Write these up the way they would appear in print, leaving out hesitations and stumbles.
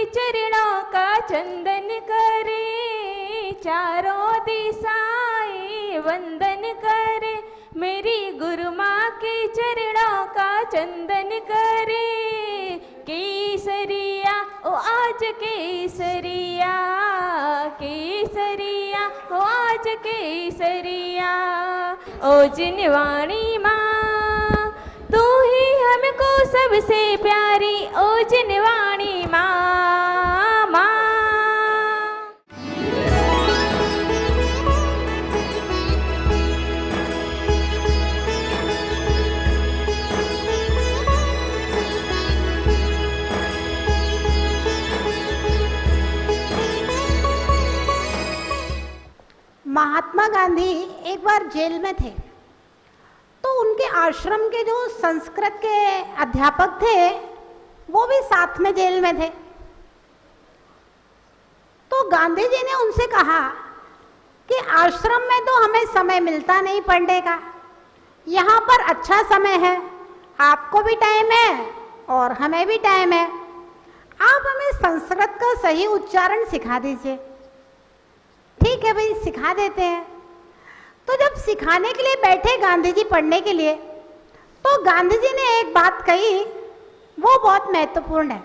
चरणों का चंदन करे, चारों दिशाएं वंदन करे। मेरी गुरु माँ के चरणों का चंदन करे। केसरिया ओ आज केसरिया, केसरिया ओ आज केसरिया। ओ जिनवाणी माँ तू ही हमको सबसे प्यारी, ओ जिनवाणी माँ माँ। महात्मा गांधी एक बार जेल में थे, तो उनके आश्रम के जो संस्कृत के अध्यापक थे वो भी साथ में जेल में थे। तो गांधी जी ने उनसे कहा कि आश्रम में तो हमें समय मिलता नहीं पढ़ने का, यहाँ पर अच्छा समय है, आपको भी टाइम है और हमें भी टाइम है, आप हमें संस्कृत का सही उच्चारण सिखा दीजिए। ठीक है भाई, सिखा देते हैं। तो जब सिखाने के लिए बैठे गांधी जी पढ़ने के लिए, तो गांधी जी ने एक बात कही, वो बहुत महत्वपूर्ण है।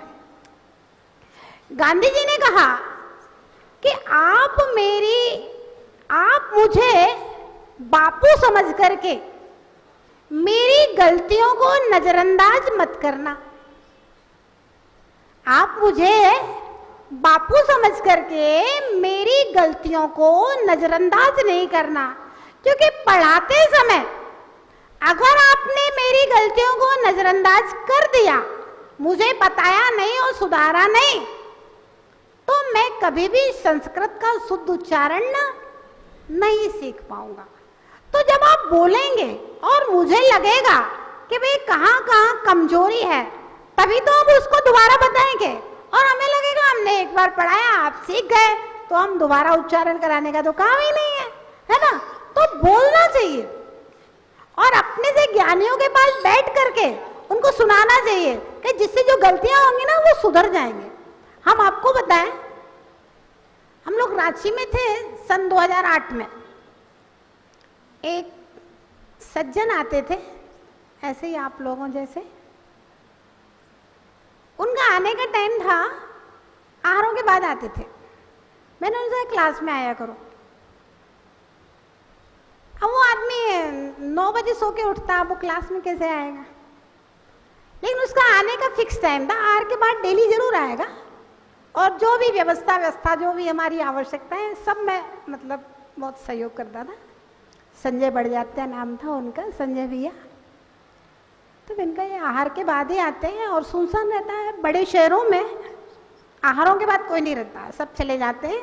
गांधी जी ने कहा कि आप मुझे बापू समझ करके मेरी गलतियों को नजरअंदाज मत करना। आप मुझे बापू समझ करके मेरी गलतियों को नजरअंदाज नहीं करना, क्योंकि पढ़ाते समय अगर आपने मेरी गलतियों को नजरअंदाज कर दिया, मुझे बताया नहीं और सुधारा नहीं, तो मैं कभी भी संस्कृत का शुद्ध उच्चारण नहीं सीख पाऊंगा। तो जब आप बोलेंगे और मुझे लगेगा कि भाई कहाँ कहाँ कमजोरी है, तभी तो हम उसको दोबारा बताएंगे। और हमें लगेगा हमने एक बार पढ़ाया, आप सीख गए, तो हम दोबारा उच्चारण कराने का तो काम ही नहीं है ना। तो बोलना चाहिए और अपने से ज्ञानियों के पास बैठ करके उनको सुनाना चाहिए कि जिससे जो गलतियां होंगी ना वो सुधर जाएंगे। हम आपको बताएं, हम लोग रांची में थे सन 2008 में। एक सज्जन आते थे, ऐसे ही आप लोगों जैसे। उनका आने का टाइम था, आहारों के बाद आते थे। मैंने उनसे क्लास में आया करो। अब वो आदमी 9 बजे सो के उठता, वो क्लास में कैसे आएगा? लेकिन उसका आने का फिक्स टाइम था, आहार के बाद डेली जरूर आएगा। और जो भी व्यवस्था जो भी हमारी आवश्यकता है सब में मतलब बहुत सहयोग करता था। संजय बढ़जात्या नाम था उनका, संजय भैया। तो इनका ये आहार के बाद ही आते हैं और सुनसान रहता है। बड़े शहरों में आहारों के बाद कोई नहीं रहता, सब चले जाते हैं।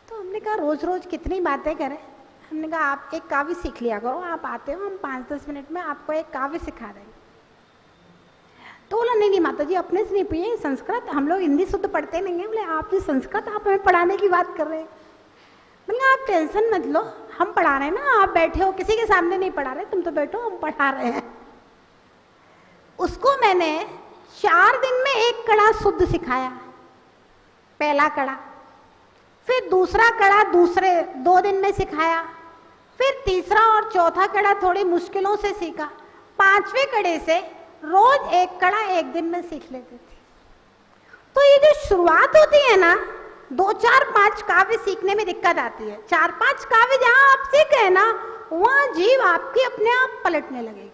तो हमने कहा रोज रोज कितनी बातें करें। हमने कहा आप एक काव्य सीख लिया करो, आप आते हो, हम 5-10 मिनट में आपको एक काव्य सिखा देंगे। तो बोला नहीं माता जी, अपने से नहीं पिए संस्कृत, हम लोग हिंदी शुद्ध पढ़ते नहीं है। बोले आप जी संस्कृत, आप हमें पढ़ाने की बात कर रहे हैं। मैंने आप टेंशन मत लो, हम पढ़ा रहे हैं ना, आप बैठे हो, किसी के सामने नहीं पढ़ा रहे, तुम तो बैठो, हम पढ़ा रहे हैं। उसको मैंने 4 दिन में एक कड़ा शुद्ध सिखाया, पहला कड़ा। फिर दूसरा कड़ा दूसरे 2 दिन में सिखाया। फिर तीसरा और चौथा कड़ा थोड़ी मुश्किलों से सीखा। 5वें कड़े से रोज एक कड़ा 1 दिन में सीख लेते थे। तो ये जो शुरुआत होती है ना, 2, 4, 5 काव्य सीखने में दिक्कत आती है। 4-5 काव्य जहां आप सीख गए ना, वहां जीव आपकी अपने आप पलटने लगेगी।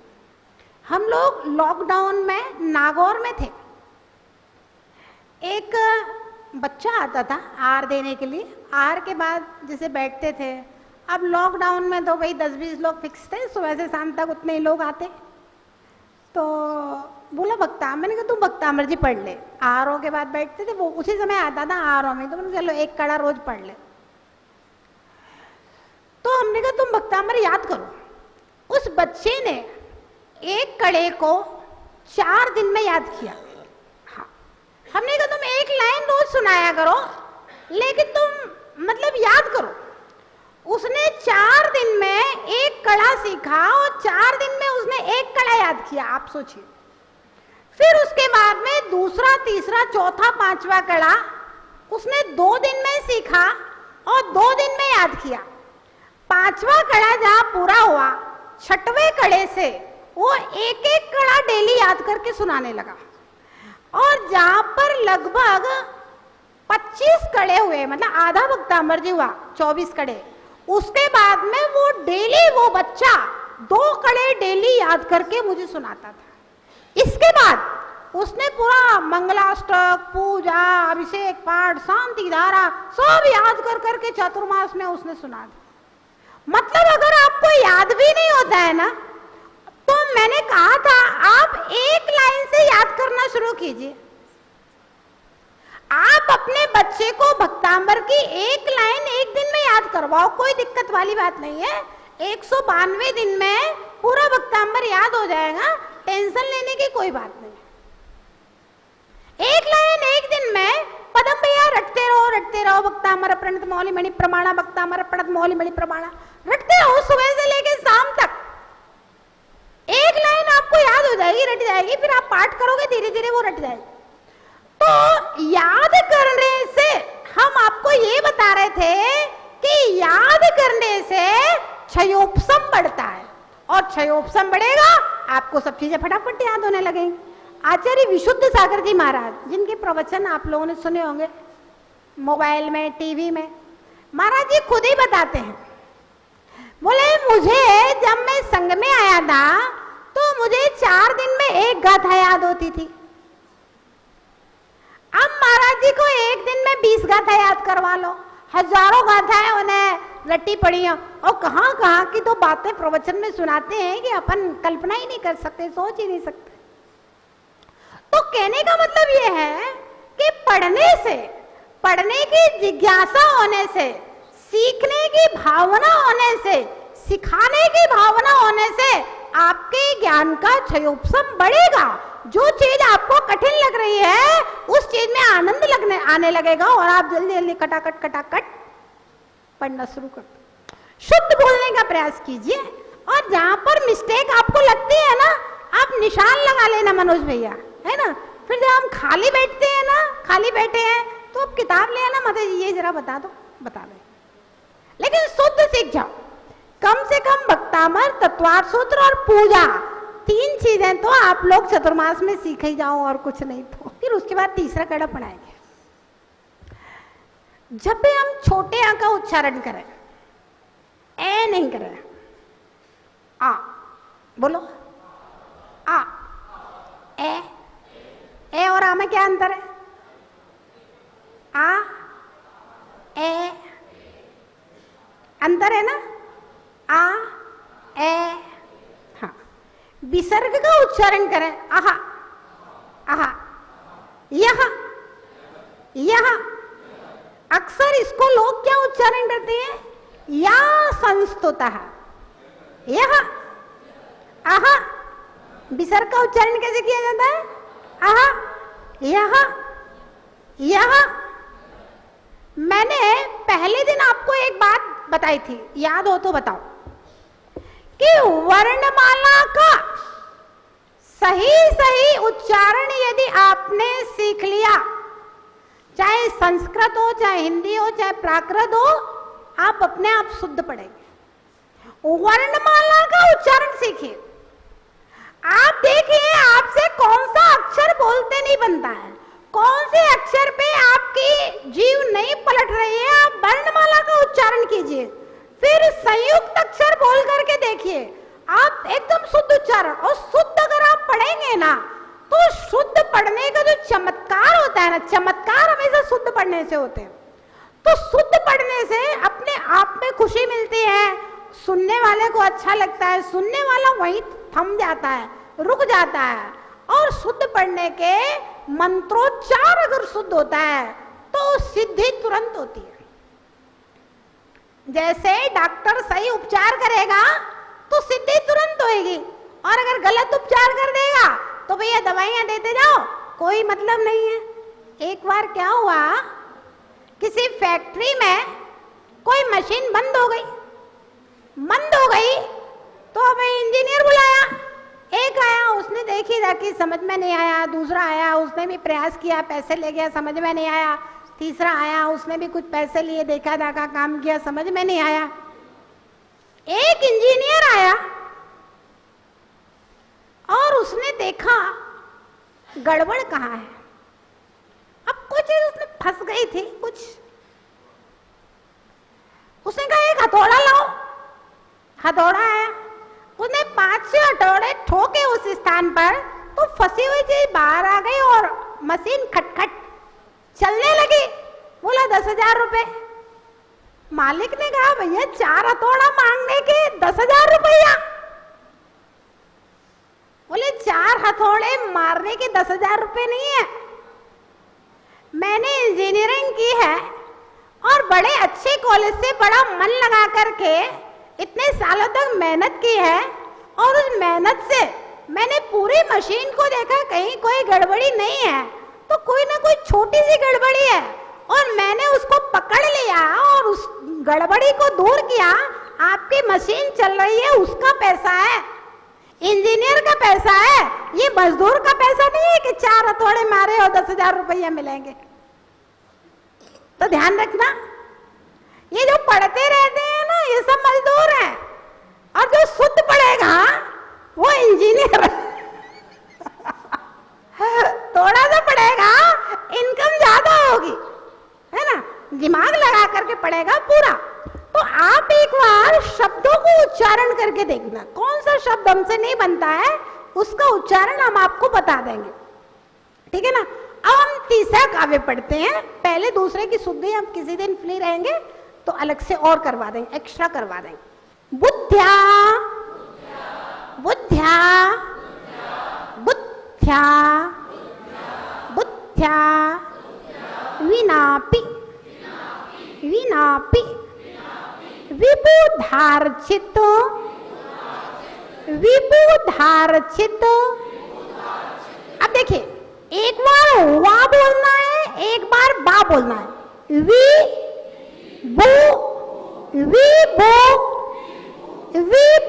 हम लोग लॉकडाउन में नागौर में थे। एक बच्चा आता था आहार देने के लिए। आहार के बाद जैसे बैठते थे, अब लॉकडाउन में तो भाई 10-20 लोग फिक्स थे, सुबह से शाम तक उतने ही लोग आते। तो बोला भक्ता, मैंने कहा तुम भक्तामृत जी पढ़ ले। आहारों के बाद बैठते थे, वो उसी समय आता था आहारों में। तो मैंने चलो एक कड़ा रोज पढ़ ले। तो हमने कहा तुम भक्तामृत याद करो। उस बच्चे ने एक कड़े को 4 दिन में याद किया। हाँ, हमने कहा तुम एक लाइन रोज सुनाया करो, लेकिन तुम मतलब याद करो। उसने 4 दिन में एक कड़ा सीखा और 4 दिन में उसने एक कड़ा याद किया। आप सोचिए। फिर उसके बाद में दूसरा, तीसरा, चौथा, पांचवा कड़ा उसने 2 दिन में सीखा और 2 दिन में याद किया। पांचवा कड़ा जहां पूरा हुआ, छठवें कड़े से वो एक एक कड़ा डेली याद करके सुनाने लगा। और जहां पर लगभग 25 कड़े हुए, मतलब आधा भक्तामृत हुआ, 24 कड़े, उसके बाद में वो डेली, वो बच्चा 2 कड़े डेली याद करके मुझे सुनाता था। इसके बाद उसने पूरा मंगलाष्टक, पूजा, अभिषेक पाठ, शांति धारा सब याद कर करके चातुर्मास में उसने सुना दिया। मतलब अगर आपको याद भी नहीं होता है ना, तो मैंने कहा था आप एक लाइन से याद करना शुरू कीजिए। आप अपने बच्चे को भक्तांबर की एक लाइन एक दिन में याद करवाओ, कोई दिक्कत वाली बात नहीं है। 192 दिन में पूरा भक्तांबर याद हो जाएगा, टेंशन लेने की कोई बात नहीं। एक लाइन एक दिन में पदम भैया रटते रहो भक्तांबर प्रणत मौली मणि प्रमाणा, भक्तांबर प्रणत मौली मणि प्रमाणा रटते रहो सुबह से लेके शाम तक। एक लाइन आपको याद हो जाएगी, रट जाएगी, फिर आप पाठ करोगे धीरे धीरे वो रट जाएगी। तो याद करने से हम आपको ये बता रहे थे कि याद करने से क्षयोपशम बढ़ता है, और क्षयोपशम बढ़ेगा आपको सब चीजें फटाफट याद होने लगेंगी। आचार्य विशुद्ध सागर जी महाराज, जिनके प्रवचन आप लोगों ने सुने होंगे मोबाइल में, टीवी में, महाराज जी खुद ही बताते हैं, बोले मुझे जब मैं संघ में आया था तो मुझे 4 दिन में एक गाथा याद होती थी। अब महाराज जी को एक दिन में 20 गाथा याद करवा लो, हजारों गाथाएं उन्हें रट्टी पड़ी हैं, और कहाँ कहाँ की तो बातें प्रवचन में सुनाते हैं कि अपन कल्पना ही नहीं कर सकते, सोच ही नहीं सकते। तो कहने का मतलब ये है कि पढ़ने की जिज्ञासा होने से, सीखने की भावना होने से, सिखाने की भावना होने से आपके ज्ञान का क्षयोपशम बढ़ेगा। जो चीज आपको कठिन लग रही है उस चीज में आनंद आने लगेगा, और आप जल्दी जल्दी कटाकट पढ़ना शुरू कर दो। शुद्ध बोलने का प्रयास कीजिए, और जहां पर मिस्टेक आपको लगती है ना, आप निशान लगा लेना मनोज भैया, है ना। फिर जब हम खाली बैठते हैं ना, खाली बैठे हैं तो आप किताब ले आना, मतलब ये जरा बता दो, बता दो, लेकिन शुद्ध सीख जाओ। कम से कम भक्तामर, तत्वार्थ सूत्र और पूजा, 3 चीजें तो आप लोग चतुर्मास में सीख ही जाओ, और कुछ नहीं तो। फिर उसके बाद तीसरा कड़ा पढ़ाएंगे। जब भी हम छोटे आ का उच्चारण करें, ए नहीं करें, आ बोलो, आ, ए और आ में क्या अंतर है? आ, ए, अंतर है ना? आ, ए, हाँ। विसर्ग का उच्चारण करें, आहा, आहा, यहां, यहां। अक्सर इसको लोग क्या उच्चारण करते हैं? या संस्तुतः, यहां, आहा। विसर्ग का उच्चारण कैसे किया जाता है? आहा, यहां, यहां। मैंने पहले दिन आपको एक बात बताई थी, याद हो तो बताओ, कि वर्णमाला का सही उच्चारण यदि आपने सीख लिया, चाहे संस्कृत हो, चाहे हिंदी हो, चाहे प्राकृत हो, आप अपने आप शुद्ध पढ़ेंगे। वर्णमाला का उच्चारण सीखिए। आप देखिए आपसे कौन सा अक्षर बोलते नहीं बनता है, कौन से अक्षर पे आपकी जीव नहीं पलट रही है, आप वर्णमाला का उच्चारण कीजिए। फिर संयुक्त अक्षर बोल करके देखिए, आप एकदम शुद्ध उच्चारण। और शुद्ध अगर आप पढ़ेंगे ना, तो शुद्ध पढ़ने का जो चमत्कार होता है ना, चमत्कार हमेशा शुद्ध पढ़ने से होते हैं। तो शुद्ध पढ़ने से अपने आप में खुशी मिलती है, सुनने वाले को अच्छा लगता है, सुनने वाला वहीं थम जाता है, रुक जाता है। और शुद्ध पढ़ने के मंत्रोच्चार अगर शुद्ध होता है तो सिद्धि तुरंत होती है। जैसे डॉक्टर सही उपचार करेगा तो सिद्धि तुरंत होगी, और अगर गलत उपचार कर देगा तो भैया दवाइयां देते जाओ, कोई मतलब नहीं है। एक बार क्या हुआ, किसी फैक्ट्री में कोई मशीन बंद हो गई तो हमें इंजीनियर बुलाया। एक आया, उसने देखी कि समझ में नहीं आया, दूसरा आया उसने भी प्रयास किया, पैसे ले गया, समझ में नहीं आया, तीसरा आया उसने भी कुछ पैसे लिए, देखा दाखा काम किया, समझ में नहीं आया। एक इंजीनियर आया और उसने देखा गड़बड़ कहाँ है। अब कुछ चीज उसमें फंस गई थी कुछ। उसने कहा एक हथौड़ा लाओ। हथौड़ा आया, उसने 5-6 हथौड़े ठोके उस स्थान पर तो फंसी हुई चीज बाहर आ गई और मशीन खटखट चलने लगी। बोला 10,000 रुपए। मालिक ने कहा भैया 4 हथौड़ा मांगने के 10,000 रुपया। बोले 4 हथौड़े मारने के 10,000 रुपए नहीं है। मैंने इंजीनियरिंग की है और बड़े अच्छे कॉलेज से बड़ा मन लगा करके इतने सालों तक मेहनत की है और उस मेहनत से मैंने पूरी मशीन को देखा, कहीं कोई गड़बड़ी नहीं है, तो कोई ना कोई छोटी सी गड़बड़ी है और मैंने उसको पकड़ लिया और उस गड़बड़ी को दूर किया। आपकी मशीन चल रही है, उसका पैसा है, इंजीनियर का पैसा है, ये मजदूर का पैसा नहीं है कि 4 हथौड़े मारे और 10,000 रुपया मिलेंगे। तो ध्यान रखना, ये जो पढ़ते रहते हैं ना ये सब मजदूर हैं और जो शुद्ध पढ़ेगा वो इंजीनियर थोड़ा सा पढ़ेगा, इनकम ज्यादा होगी, है ना, दिमाग लगा करके पढ़ेगा पूरा। तो आप एक बार शब्दों को उच्चारण करके देखना, कौन सा शब्द हमसे नहीं बनता है उसका उच्चारण हम आपको बता देंगे, ठीक है ना। अब हम तीसरा काव्य पढ़ते हैं। पहले दूसरे की शुद्धि हम किसी दिन फ्री रहेंगे तो अलग से और करवा देंगे, एक्स्ट्रा करवा देंगे। बुद्ध्या बुद्ध्या बुद्ध्या बुद्ध्या विनापि विनापि विबुधार्चित विबुधार्चित। अब देखिए, एक बार वा बोलना है, एक बार बा बोलना है। वी बो वी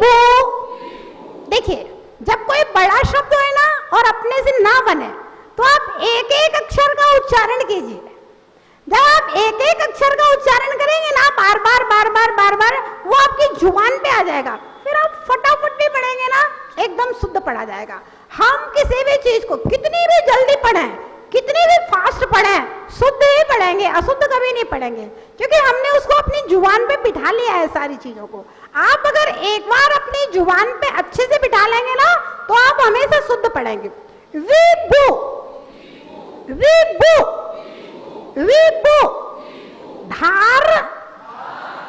बो। देखिए, जब कोई बड़ा शब्द है ना और अपने से ना बने तो आप एक एक अक्षर का उच्चारण कीजिए। जब आप एक एक अक्षर का उच्चारण करेंगे ना बार बार बार बार बार बार, वो आपकी जुबान पे आ जाएगा, फिर आप फटाफट भी पढ़ेंगे ना एकदम शुद्ध पढ़ा जाएगा। हम किसी भी चीज को कितनी भी जल्दी पढ़ें, कितनी भी फास्ट पढ़ें, शुद्ध ही पढ़ेंगे, अशुद्ध कभी नहीं पढ़ेंगे, क्योंकि हमने उसको अपनी जुबान पे बिठा लिया है सारी चीजों को। आप अगर एक बार अपनी जुबान पे अच्छे से बिठा लेंगे ना तो आप हमेशा शुद्ध पढ़ेंगे। विबु विबु विबु धार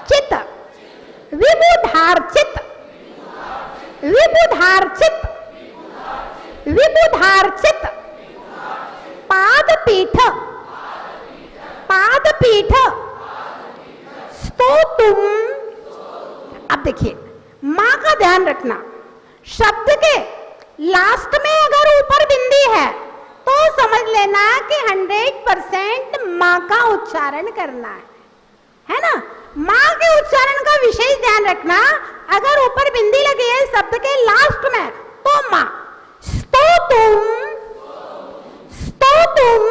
चित विबुधार्चित विबुधार्चित विबुधार्चित। पादपीठ पादपीठ स्तोतुम। अब देखिए, मां का ध्यान रखना, शब्द के लास्ट में अगर ऊपर बिंदी है तो समझ लेना कि 100% मां का उच्चारण करना है ना। मां के उच्चारण का विशेष ध्यान रखना। अगर ऊपर बिंदी लगी है शब्द के लास्ट में तो मां। स्तोतुम स्तोतुम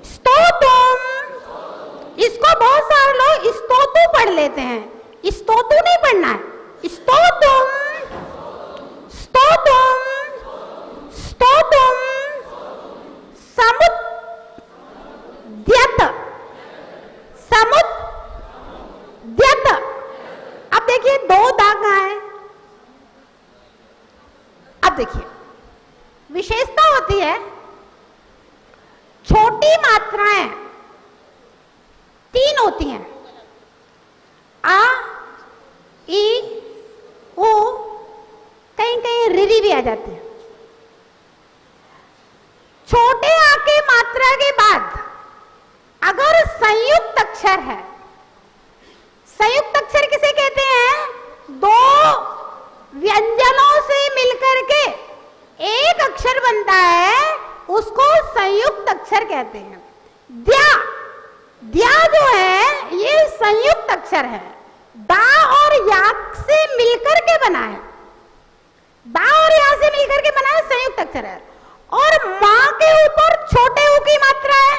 स्तोतुम। इसको बहुत सारे लोग स्तोतु पढ़ लेते हैं, स्तोतु नहीं पढ़ना है, स्तोतुम स्तोतुम स्तोतुम। समुद्यत समुद्यत। अब देखिए 2 दाग है। अब देखिए, विशेषता होती है, छोटी मात्राएं 3 होती हैं, आ ई उ, कहीं कहीं री भी आ जाती है। छोटे आ की मात्रा के बाद अगर संयुक्त अक्षर है, संयुक्त अक्षर किसे कहते हैं? 2 व्यंजनों से मिलकर के एक अक्षर बनता है, उसको संयुक्त अक्षर कहते हैं। द्या, द्या जो है ये संयुक्त अक्षर है, दा और या से मिलकर के बना है। दा और या से मिलकर के बना है संयुक्त अक्षर है, और मां के ऊपर छोटे ऊ की मात्रा है।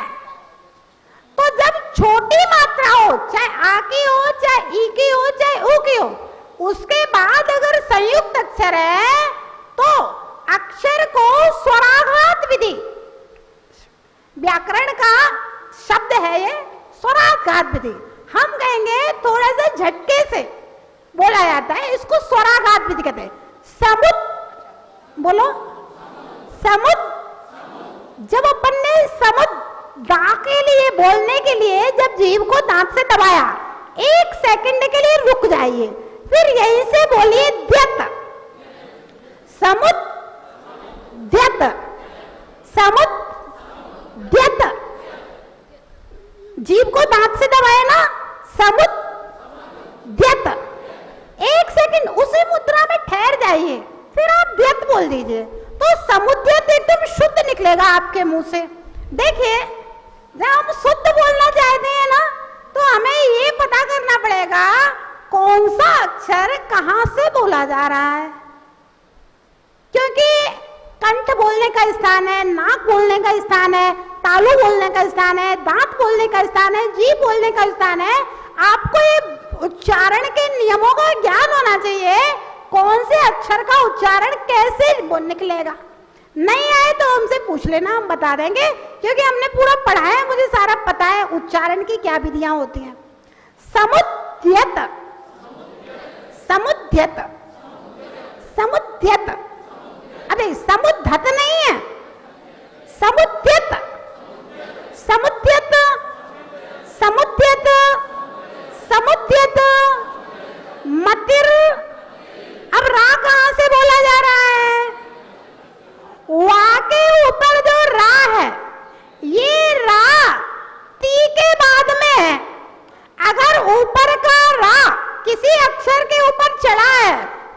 तो जब छोटी मात्रा हो, चाहे आ की हो, चाहे ई की हो, चाहे ऊ की हो, उसके बाद अगर संयुक्त अक्षर है तो अक्षर को स्वराघात विधि, व्याकरण का शब्द है ये स्वराघात विधि, हम कहेंगे थोड़ा सा झटके से बोला जाता है, इसको स्वराघात विधि कहते हैं। समुद बोलो, समुद। जब अपन ने समुद दा के लिए बोलने के लिए जब जीभ को दांत से दबाया, 1 सेकंड के लिए रुक जाइए, फिर यहीं से बोलिए द्यत, समुद द्यत, समुद द्यत। जीभ को दांत से दबाए ना, समुद द्यत। 1 सेकंड उसी मुद्रा में ठहर जाइए, फिर आप द्यत बोल दीजिए, तो समुद्यत एकदम शुद्ध निकलेगा आपके मुंह से। देखिए, जब हम शुद्ध बोलना चाहते हैं ना, तो हमें ये पता करना पड़ेगा कौन सा अक्षर कहां से बोला जा रहा है, क्योंकि कंठ बोलने का स्थान है, नाक बोलने का स्थान है, तालू बोलने का स्थान है, दांत बोलने का स्थान है, जीभ बोलने का स्थान है। आपको ये उच्चारण के नियमों का ज्ञान होना चाहिए, कौन से अक्षर का उच्चारण कैसे निकलेगा। नहीं आए तो हमसे पूछ लेना, हम बता देंगे, क्योंकि हमने पूरा पढ़ा है, मुझे सारा पता है उच्चारण की क्या विधियां होती हैं। समुद्यत, समुद्यत, समुद्यत। अरे समुद्धत नहीं है, समुद्यत, समुद्यत, समुद्यत, समुद्यत। मतिर, अब रा कहां से बोला जा रहा है? वा के ऊपर जो रा है, ये रा ती के बाद में है। अगर ऊपर का रा किसी अक्षर के ऊपर चढ़ा है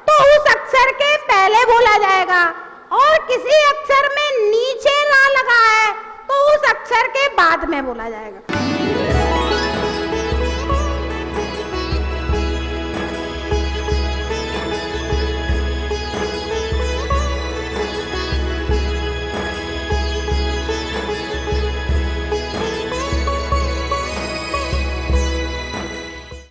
तो उस अक्षर के पहले बोला जाएगा, और किसी अक्षर में नीचे रा लगा है तो उस अक्षर के बाद में बोला जाएगा।